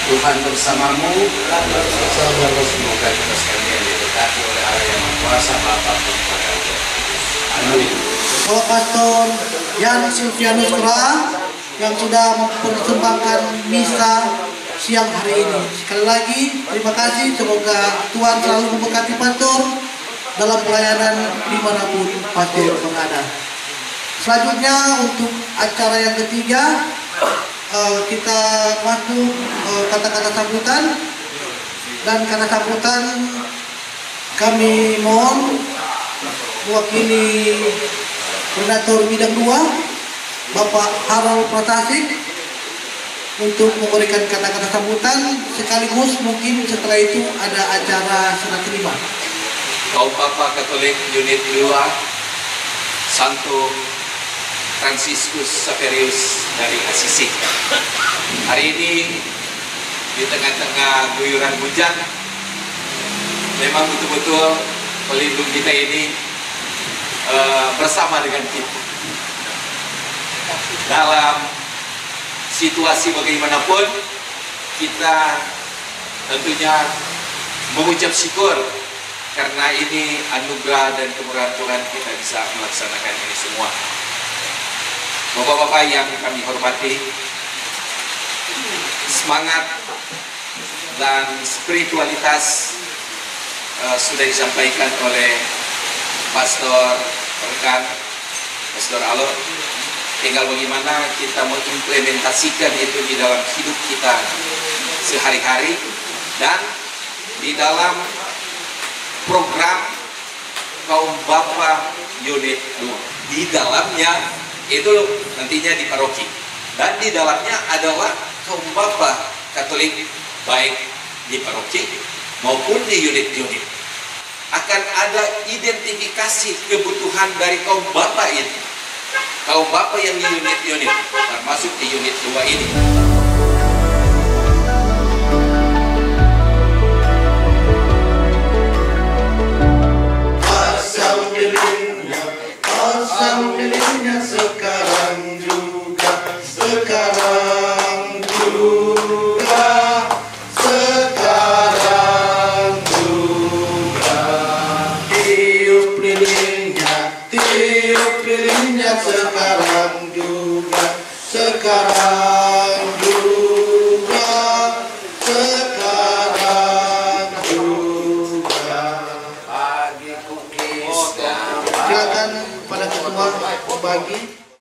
Tuhan bersamamu, semoga kita sekalian diberkati oleh Allah yang Maha Kuasa, Bapa dan Putra. Amin. Bapak Pastor Yan Silvianus Kura yang sudah mempersembahkan misa siang hari ini. Sekali lagi terima kasih, semoga Tuhan selalu memberkati Pastor dalam pelayanan dimanapun Pastor berada. Selanjutnya untuk acara yang ketiga, kita masuk kata-kata sambutan, dan kata sambutan kami mohon mewakili Koordinator Bidang 2 Bapak Harold Pratasik untuk memberikan kata-kata sambutan, sekaligus mungkin setelah itu ada acara serah terima. Kaum Papa Katolik Unit 2 Santo Fransiskus Saverius dari Assisi. Hari ini di tengah-tengah guyuran hujan, memang betul-betul pelindung kita ini bersama dengan kita. Dalam situasi bagaimanapun, kita tentunya mengucap syukur karena ini anugerah dan kemurahan Tuhan kita bisa melaksanakan ini semua. Bapak-bapak yang kami hormati, semangat dan spiritualitas sudah disampaikan oleh Pastor rekan Pastor Alor. Tinggal bagaimana kita mengimplementasikan itu di dalam hidup kita sehari-hari dan di dalam program Kaum Bapa Unit 2. Di dalamnya itu nantinya di paroki, dan di dalamnya adalah Kaum Bapa Katolik baik di paroki maupun di unit-unit. Akan ada identifikasi kebutuhan dari kaum bapa ini, kaum bapa yang di unit-unit, termasuk di unit 2 ini. Pasang lilingnya